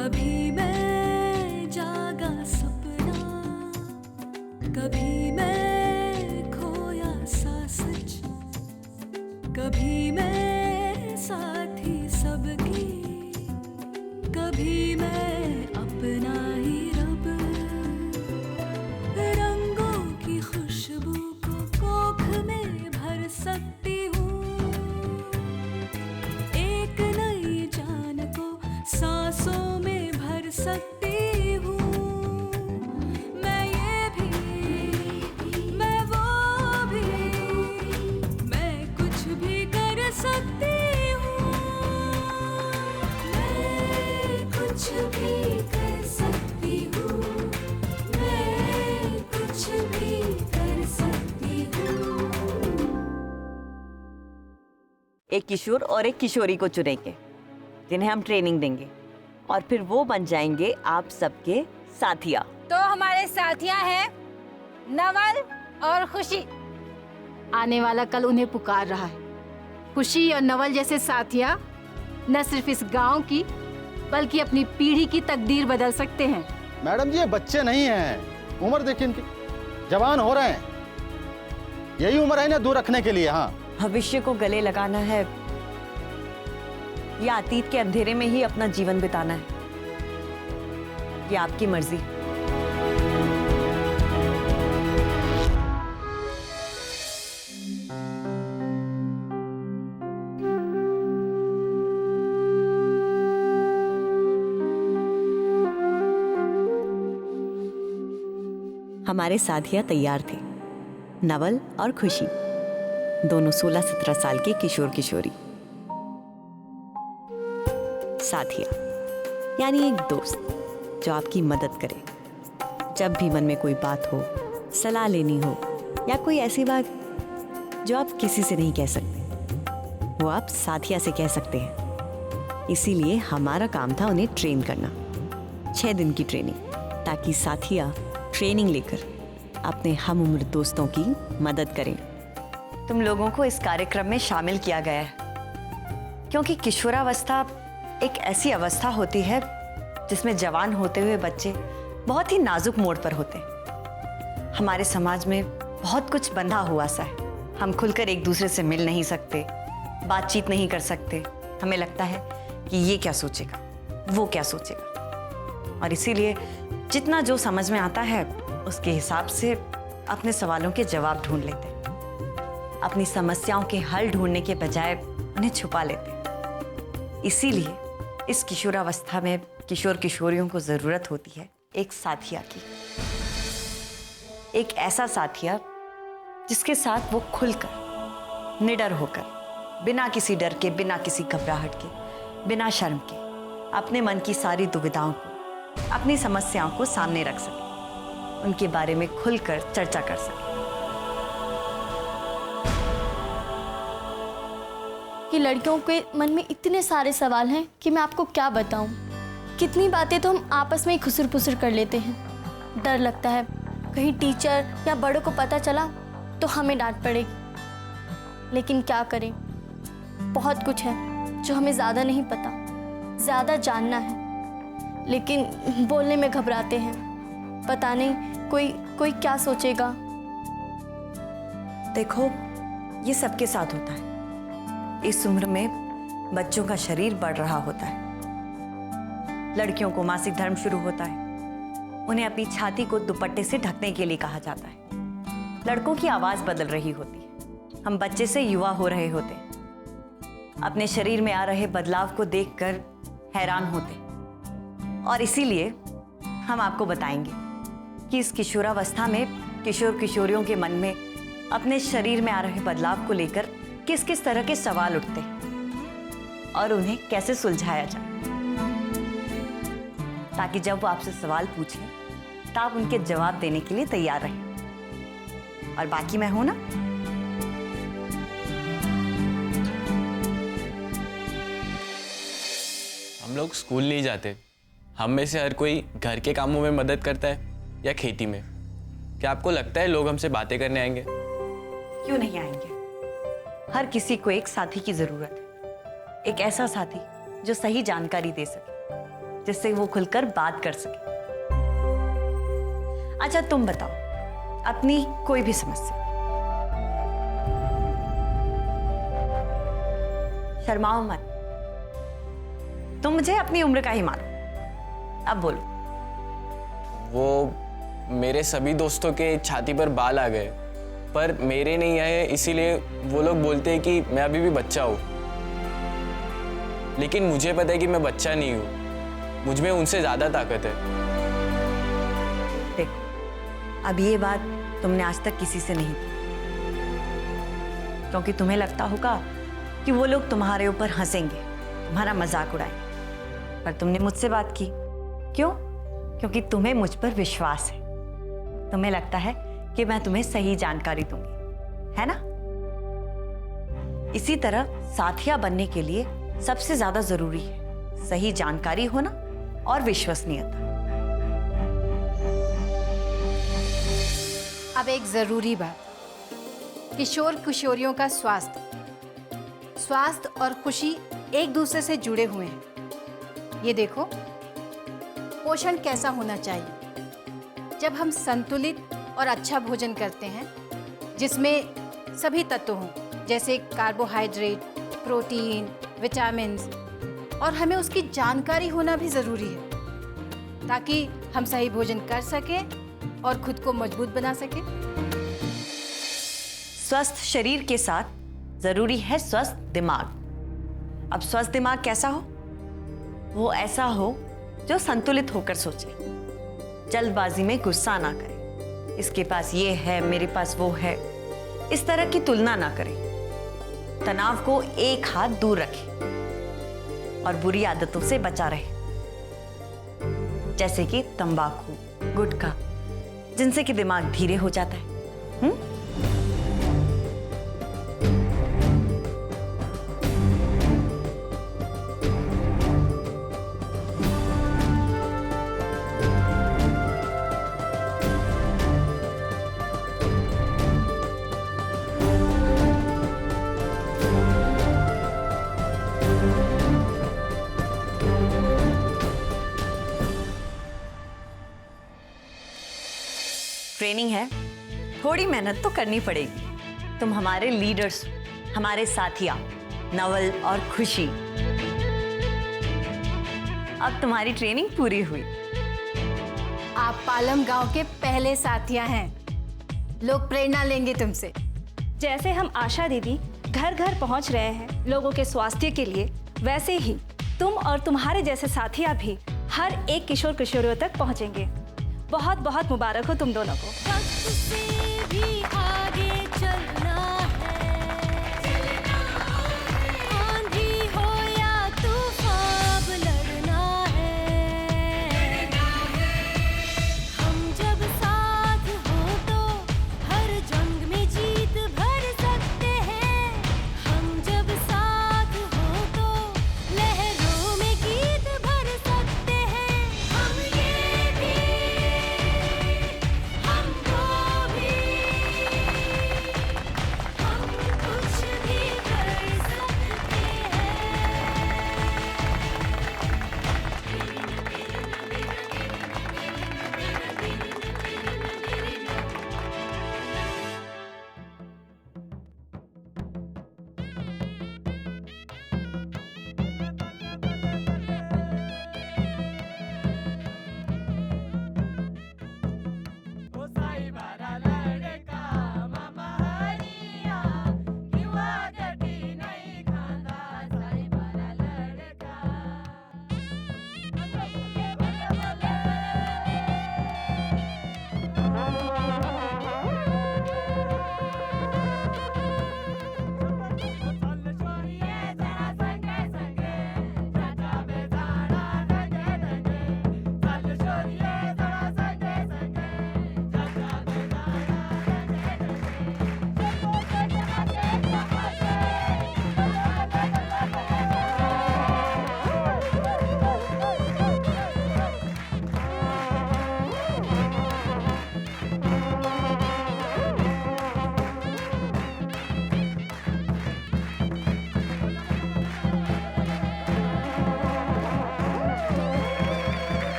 कभी मैं जागा सपना, कभी मैं खोया सा सच, कभी मैं साथी सबकी, कभी मैं अपना ही रब। रंगों की खुशबू को कोख में भर सकती हूँ, एक नई जान को सांसों में भर सकती हूँ। मैं ये भी, मैं वो भी, मैं कुछ भी कर सकती हूँ। मैं कुछ भी कर सकती हूँ, मैं कुछ भी कर सकती हूँ। एक किशोर और एक किशोरी को चुनेंगे जिन्हें हम ट्रेनिंग देंगे और फिर वो बन जाएंगे आप सबके साथिया। तो हमारे साथिया हैं नवल और खुशी। आने वाला कल उन्हें पुकार रहा है। खुशी और नवल जैसे साथिया न सिर्फ इस गांव की बल्कि अपनी पीढ़ी की तकदीर बदल सकते हैं। मैडम जी ये बच्चे नहीं हैं, उम्र देखिए इनकी, जवान हो रहे हैं। यही उम्र है ना दूर रखने के लिए। हाँ, भविष्य को गले लगाना है या अतीत के अंधेरे में ही अपना जीवन बिताना है, ये आपकी मर्जी। हमारे साथिया तैयार थे, नवल और खुशी, दोनों 16-17 साल के किशोर किशोरी। साथिया यानी एक दोस्त जो आपकी मदद करे जब भी मन में कोई बात हो, सलाह लेनी हो या कोई ऐसी बात जो आप किसी से नहीं कह सकते, वो आप साथिया से कह सकते हैं। इसीलिए हमारा काम था उन्हें ट्रेन करना, 6 दिन की ट्रेनिंग, ताकि साथिया ट्रेनिंग लेकर अपने हम उम्र दोस्तों की मदद करें। तुम लोगों को इस कार्यक्रम में शामिल किया गया है क्योंकि किशोरावस्था एक ऐसी अवस्था होती है जिसमें जवान होते हुए बच्चे बहुत ही नाजुक मोड़ पर होते हैं। हमारे समाज में बहुत कुछ बंधा हुआ सा है, हम खुलकर एक दूसरे से मिल नहीं सकते, बातचीत नहीं कर सकते। हमें लगता है कि ये क्या सोचेगा, वो क्या सोचेगा, और इसीलिए जितना जो समझ में आता है उसके हिसाब से अपने सवालों के जवाब ढूंढ लेते हैं, अपनी समस्याओं के हल ढूंढने के बजाय उन्हें छुपा लेते हैं। इसीलिए इस किशोरावस्था में किशोर किशोरियों को जरूरत होती है एक साथिया की, एक ऐसा साथिया जिसके साथ वो खुलकर, निडर होकर, बिना किसी डर के, बिना किसी घबराहट के, बिना शर्म के अपने मन की सारी दुविधाओं को, अपनी समस्याओं को सामने रख सके, उनके बारे में खुलकर चर्चा कर सके। कि लड़कियों के मन में इतने सारे सवाल हैं कि मैं आपको क्या बताऊं। कितनी बातें तो हम आपस में ही खुसर पुसर कर लेते हैं। डर लगता है कहीं टीचर या बड़ों को पता चला तो हमें डांट पड़ेगी। लेकिन क्या करें, बहुत कुछ है जो हमें ज़्यादा नहीं पता, ज़्यादा जानना है, लेकिन बोलने में घबराते हैं। पता नहीं कोई क्या सोचेगा। देखो, ये सबके साथ होता है। इस उम्र में बच्चों का शरीर बढ़ रहा होता है, लड़कियों को मासिक धर्म शुरू होता है, उन्हें अपनी छाती को दुपट्टे से ढकने के लिए कहा जाता है, लड़कों की आवाज बदल रही होती है, हम बच्चे से युवा हो रहे होते हैं, अपने शरीर में आ रहे बदलाव को देखकर हैरान होते हैं। और इसीलिए हम आपको बताएंगे कि इस किशोरावस्था में किशोर किशोरियों के मन में अपने शरीर में आ रहे बदलाव को लेकर किस किस तरह के सवाल उठते हैं और उन्हें कैसे सुलझाया जाए, ताकि जब वो आपसे सवाल पूछें तो आप उनके जवाब देने के लिए तैयार रहें। और बाकी मैं हूं ना। हम लोग स्कूल नहीं जाते, हम में से हर कोई घर के कामों में मदद करता है या खेती में। क्या आपको लगता है लोग हमसे बातें करने आएंगे? क्यों नहीं आएंगे? हर किसी को एक साथी की जरूरत है, एक ऐसा साथी जो सही जानकारी दे सके, जिससे वो खुलकर बात कर सके। अच्छा तुम बताओ अपनी कोई भी समस्या। शर्माओ मत, तुम मुझे अपनी उम्र का ही मानो। अब बोलो। वो मेरे सभी दोस्तों के छाती पर बाल आ गए, पर मेरे नहीं आए, इसीलिए वो लोग बोलते हैं कि मैं अभी भी बच्चा हूँ। लेकिन मुझे पता है कि मैं बच्चा नहीं हूँ, मुझ में उनसे ज़्यादा ताकत है। देखो, अब ये बात तुमने आज तक किसी से नहीं की, क्योंकि तुम्हें लगता होगा कि वो लोग तुम्हारे ऊपर हंसेंगे, तुम्हारा मजाक उड़ाएंगे। पर तुमने मुझसे बात की, क्यों? क्योंकि तुम्हें मुझ पर विश्वास है। तुम्हें लगता है कि मैं तुम्हें सही जानकारी दूंगी, है ना? इसी तरह साथिया बनने के लिए सबसे ज्यादा जरूरी है सही जानकारी होना और विश्वसनीयता। अब एक जरूरी बात, किशोर किशोरियों का स्वास्थ्य और खुशी एक दूसरे से जुड़े हुए हैं। ये देखो, पोषण कैसा होना चाहिए। जब हम संतुलित और अच्छा भोजन करते हैं जिसमें सभी तत्व हों, जैसे कार्बोहाइड्रेट, प्रोटीन, विटामिन्स, और हमें उसकी जानकारी होना भी ज़रूरी है ताकि हम सही भोजन कर सकें और खुद को मजबूत बना सकें। स्वस्थ शरीर के साथ जरूरी है स्वस्थ दिमाग। अब स्वस्थ दिमाग कैसा हो? वो ऐसा हो जो संतुलित होकर सोचे, जल्दबाजी में गुस्सा ना करे, इसके पास ये है मेरे पास वो है, इस तरह की तुलना ना करे, तनाव को एक हाथ दूर रखे और बुरी आदतों से बचा रहे, जैसे कि तंबाकू, गुटखा, जिनसे कि दिमाग धीरे हो जाता है। ट्रेनिंग है, थोड़ी मेहनत तो करनी पड़ेगी। तुम हमारे लीडर्स, हमारे साथिया नवल और खुशी। अब तुम्हारी ट्रेनिंग पूरी हुई। आप पालम गांव के पहले साथिया हैं, लोग प्रेरणा लेंगे तुमसे। जैसे हम आशा दीदी घर घर पहुंच रहे हैं लोगों के स्वास्थ्य के लिए, वैसे ही तुम और तुम्हारे जैसे साथिया भी हर एक किशोर किशोरियों तक पहुंचेंगे। बहुत बहुत मुबारक हो तुम दोनों को। वक्त से भी आगे चलना है, आंधी हो या तूफान लड़ना है। हम जब साथ हो तो हर जंग में जीत भर सकते हैं। हम जब साथ हो तो लहरों में गीत भर सकते हैं। हम ये भी हमको भी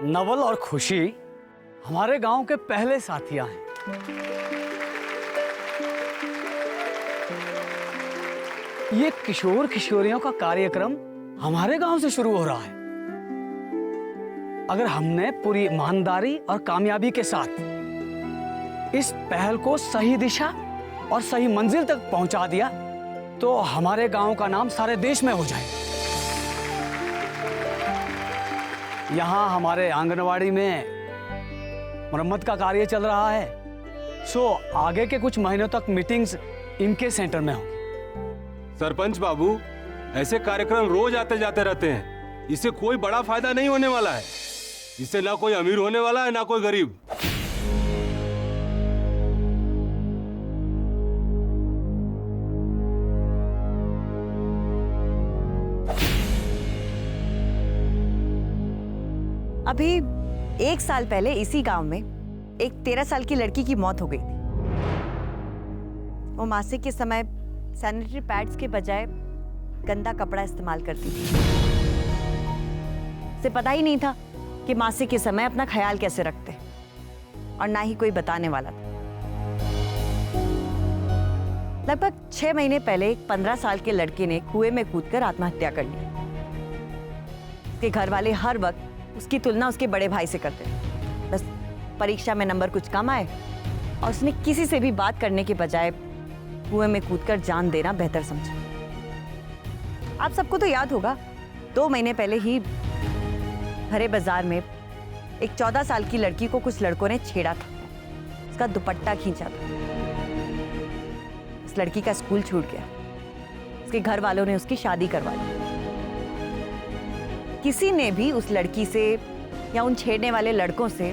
नवल और खुशी हमारे गांव के पहले साथियां हैं। ये किशोर किशोरियों का कार्यक्रम हमारे गांव से शुरू हो रहा है। अगर हमने पूरी ईमानदारी और कामयाबी के साथ इस पहल को सही दिशा और सही मंजिल तक पहुंचा दिया तो हमारे गांव का नाम सारे देश में हो जाएगा। यहाँ हमारे आंगनवाड़ी में मरम्मत का कार्य चल रहा है, सो आगे के कुछ महीनों तक मीटिंग्स इनके सेंटर में होंगी। सरपंच बाबू, ऐसे कार्यक्रम रोज आते जाते रहते हैं, इससे कोई बड़ा फायदा नहीं होने वाला है। इससे ना कोई अमीर होने वाला है ना कोई गरीब। अभी 1 साल पहले इसी गांव में एक 13 साल की लड़की की मौत हो गई थी। वो मासिक के समय सैनिटरी पैड्स के बजाय गंदा कपड़ा इस्तेमाल करती थी। उसे पता ही नहीं था कि मासिक के समय अपना ख्याल कैसे रखते हैं, और ना ही कोई बताने वाला था। लगभग 6 महीने पहले एक 15 साल के लड़के ने कुएं में कूदकर आत्महत्या कर ली। उसके घर वाले हर वक्त उसकी तुलना उसके बड़े भाई से करते थे। बस परीक्षा में नंबर कुछ कम आए और उसने किसी से भी बात करने के बजाय कुएं में कूदकर जान देना बेहतर समझा। आप सबको तो याद होगा, 2 महीने पहले ही भरे बाजार में एक 14 साल की लड़की को कुछ लड़कों ने छेड़ा था, उसका दुपट्टा खींचा था। उस लड़की का स्कूल छूट गया, उसके घर वालों ने उसकी शादी करवा ली। किसी ने भी उस लड़की से या उन छेड़ने वाले लड़कों से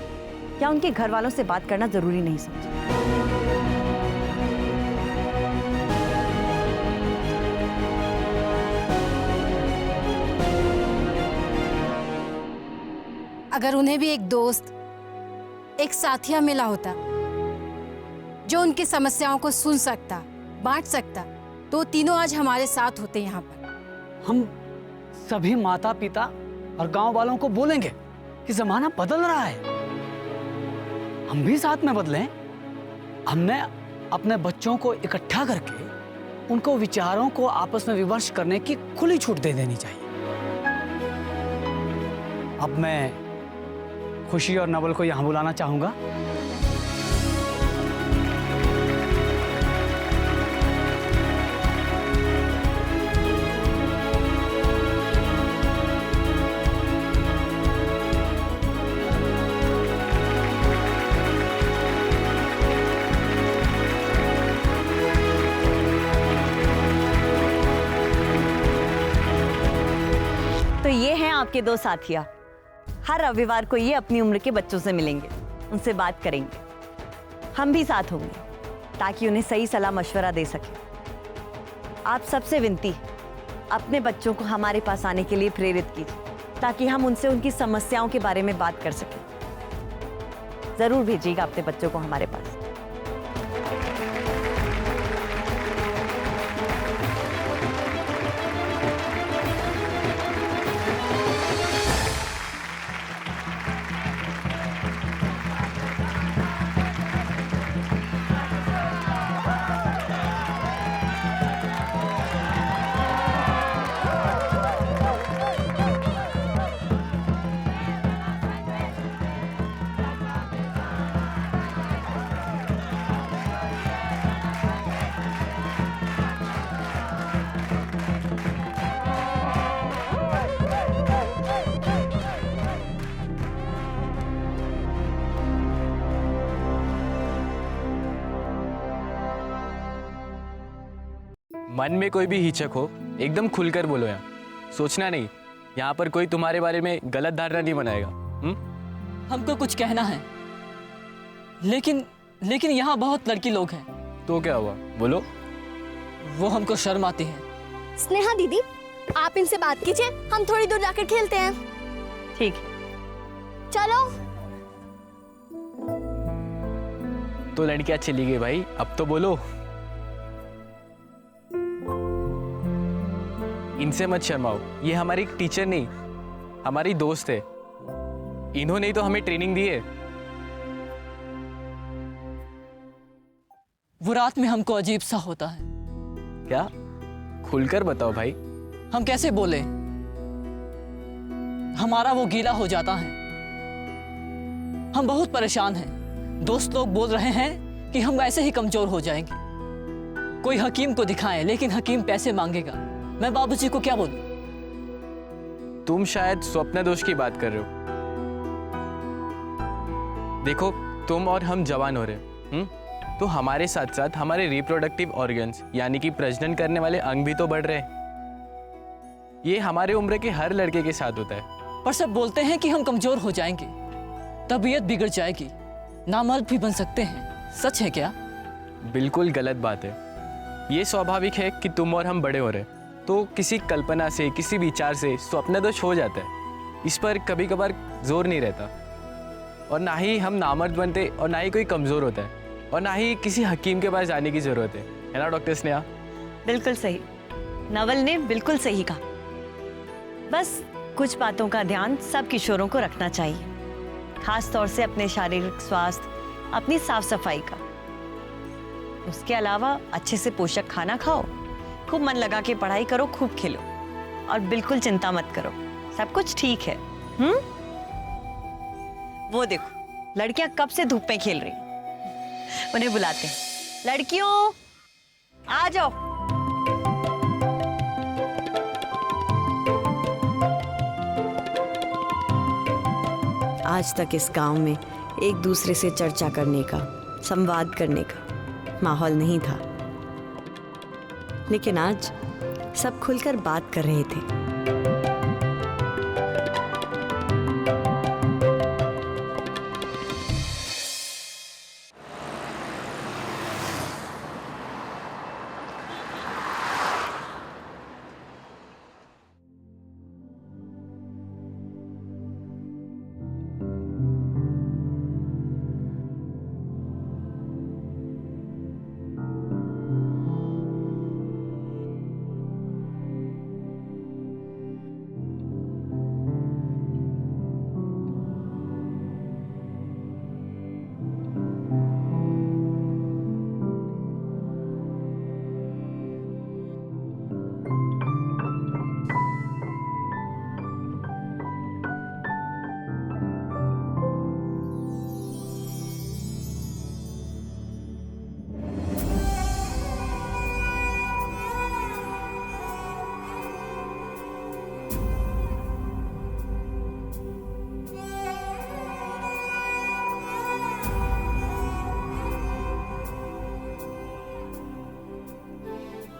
या उनके घर वालों से बात करना जरूरी नहीं समझा। अगर उन्हें भी एक दोस्त, एक साथिया मिला होता जो उनकी समस्याओं को सुन सकता, बांट सकता, तो तीनों आज हमारे साथ होते यहाँ पर। हम सभी माता पिता और गांव वालों को बोलेंगे कि जमाना बदल रहा है, हम भी साथ में बदलें। हमने अपने बच्चों को इकट्ठा करके उनको विचारों को आपस में विमर्श करने की खुली छूट दे देनी चाहिए। अब मैं खुशी और नवल को यहां बुलाना चाहूंगा। तो ये हैं आपके 2 साथिया। हर रविवार को ये अपनी उम्र के बच्चों से मिलेंगे, उनसे बात करेंगे। हम भी साथ होंगे ताकि उन्हें सही सलाह मशवरा दे सके। आप सबसे विनती, अपने बच्चों को हमारे पास आने के लिए प्रेरित कीजिए ताकि हम उनसे उनकी समस्याओं के बारे में बात कर सकें। जरूर भेजिएगा अपने बच्चों को हमारे पास। मन में कोई भी हिचक हो, एकदम खुलकर बोलो। यहाँ सोचना नहीं, यहाँ पर कोई तुम्हारे बारे में गलत धारणा नहीं बनाएगा। हमको कुछ कहना है, लेकिन यहाँ बहुत लड़की लोग हैं। तो क्या हुआ, बोलो। वो हमको शर्म आती है। स्नेहा दीदी, आप इनसे बात कीजिए, हम थोड़ी दूर जाकर खेलते हैं। ठीक, चलो। तो लड़कियां चली गई भाई, अब तो बोलो। इनसे मत शर्माओ, ये हमारी टीचर नहीं, हमारी दोस्त है। इन्होंने ही तो हमें ट्रेनिंग दी है। वो रात में हमको अजीब सा होता है। क्या? खुलकर बताओ भाई। हम कैसे बोले? हमारा वो गीला हो जाता है। हम बहुत परेशान हैं। दोस्त लोग बोल रहे हैं कि हम वैसे ही कमजोर हो जाएंगे। कोई हकीम को दिखाएं, लेकिन हकीम पैसे मांगेगा। मैं बाबूजी को क्या बोलूं? तुम शायद स्वप्न दोष की बात कर रहे हो। देखो, तुम और हम जवान हो रहे, तो हमारे साथ साथ हमारे रिप्रोडक्टिव ऑर्गन्स यानी कि प्रजनन करने वाले अंग भी तो बढ़ रहे हैं। ये हमारे उम्र के हर लड़के के साथ होता है। पर सब बोलते हैं कि हम कमजोर हो जाएंगे, तबीयत बिगड़ जाएगी, नामर्द भी बन सकते हैं। सच है क्या? बिल्कुल गलत बात है। ये स्वाभाविक है कि तुम और हम बड़े हो रहे, तो किसी कल्पना से, किसी विचार से स्वप्न दोष हो जाता है। इस पर कभी कभार जोर नहीं रहता, और ना ही हम नामर्द बनते, और ना ही कोई कमज़ोर होता है, और ना ही किसी हकीम के पास जाने की ज़रूरत है ना डॉक्टर स्नेहा? बिल्कुल सही, नवल ने बिल्कुल सही कहा। बस कुछ बातों का ध्यान सब किशोरों को रखना चाहिए, खास तौर से अपने शारीरिक स्वास्थ्य, अपनी साफ सफाई का। उसके अलावा अच्छे से पोषक खाना खाओ, खूब मन लगा के पढ़ाई करो, खूब खेलो, और बिल्कुल चिंता मत करो, सब कुछ ठीक है। वो देखो लड़कियां कब से धूप में खेल रही, उन्हें बुलाते हैं। लड़कियों आ जाओ। आज तक इस गांव में एक दूसरे से चर्चा करने का, संवाद करने का माहौल नहीं था, लेकिन आज सब खुलकर बात कर रहे थे।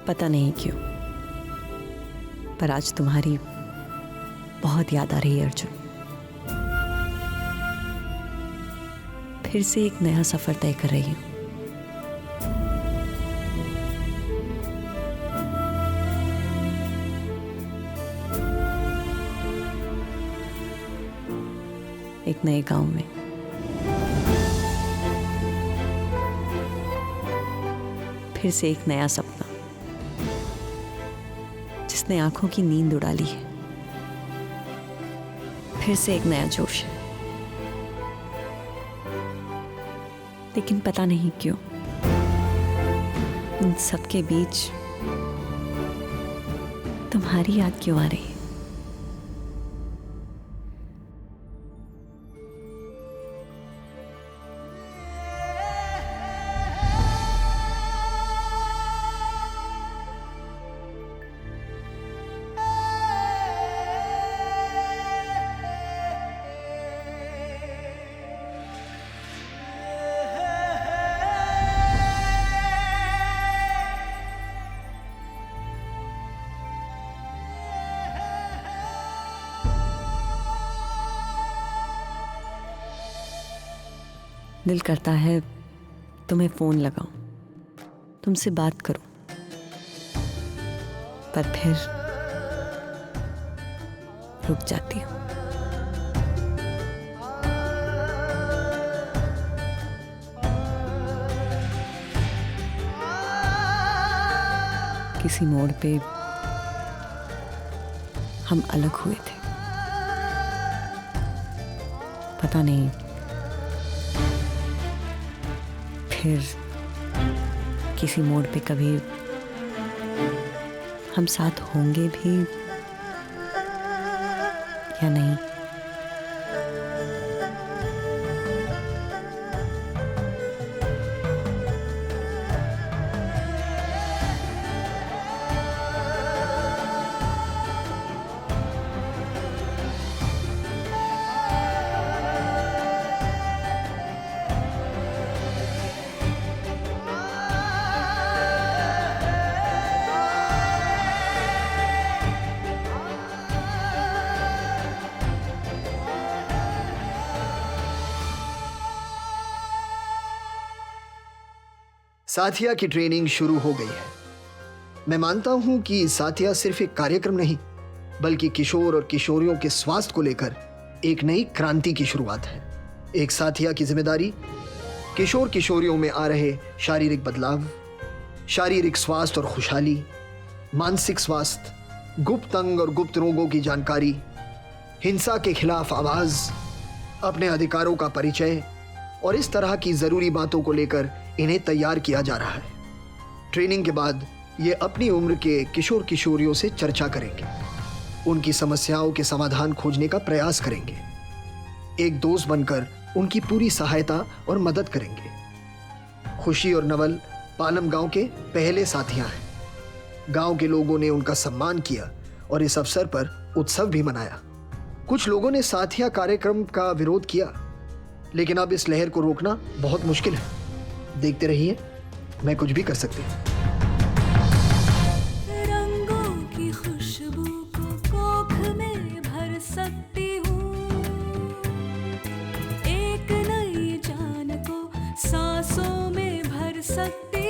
पता नहीं क्यों, पर आज तुम्हारी बहुत याद आ रही है अर्जुन। फिर से एक नया सफर तय कर रही हूँ। एक नए गांव में। फिर से एक नया सपना जिसने आंखों की नींद उड़ा ली है। फिर से एक नया जोश है, लेकिन पता नहीं क्यों इन सबके बीच तुम्हारी याद क्यों आ रही है। दिल करता है तुम्हें फोन लगाऊं, तुमसे बात करूं, पर फिर रुक जाती हूं। किसी मोड़ पे हम अलग हुए थे, पता नहीं फिर किसी मोड़ पे कभी हम साथ होंगे भी या नहीं। साथिया की ट्रेनिंग शुरू हो गई है। मैं मानता हूं कि साथिया सिर्फ एक कार्यक्रम नहीं बल्कि किशोर और किशोरियों के स्वास्थ्य को लेकर एक नई क्रांति की शुरुआत है। एक साथिया की जिम्मेदारी किशोर किशोरियों में आ रहे शारीरिक बदलाव, शारीरिक स्वास्थ्य और खुशहाली, मानसिक स्वास्थ्य, गुप्त अंग और गुप्त रोगों की जानकारी, हिंसा के खिलाफ आवाज, अपने अधिकारों का परिचय और इस तरह की जरूरी बातों को लेकर इन्हें तैयार किया जा रहा है। ट्रेनिंग के बाद ये अपनी उम्र के किशोर किशोरियों से चर्चा करेंगे, उनकी समस्याओं के समाधान खोजने का प्रयास करेंगे, एक दोस्त बनकर उनकी पूरी सहायता और मदद करेंगे। खुशी और नवल पालम गांव के पहले साथियां हैं। गांव के लोगों ने उनका सम्मान किया और इस अवसर पर उत्सव भी मनाया। कुछ लोगों ने साथिया कार्यक्रम का विरोध किया, लेकिन अब इस लहर को रोकना बहुत मुश्किल है। देखते रहिए, मैं कुछ भी कर सकती हूँ। रंगों की खुशबू को कोख में भर सकती हूँ, एक नई जान को सांसों में भर सकती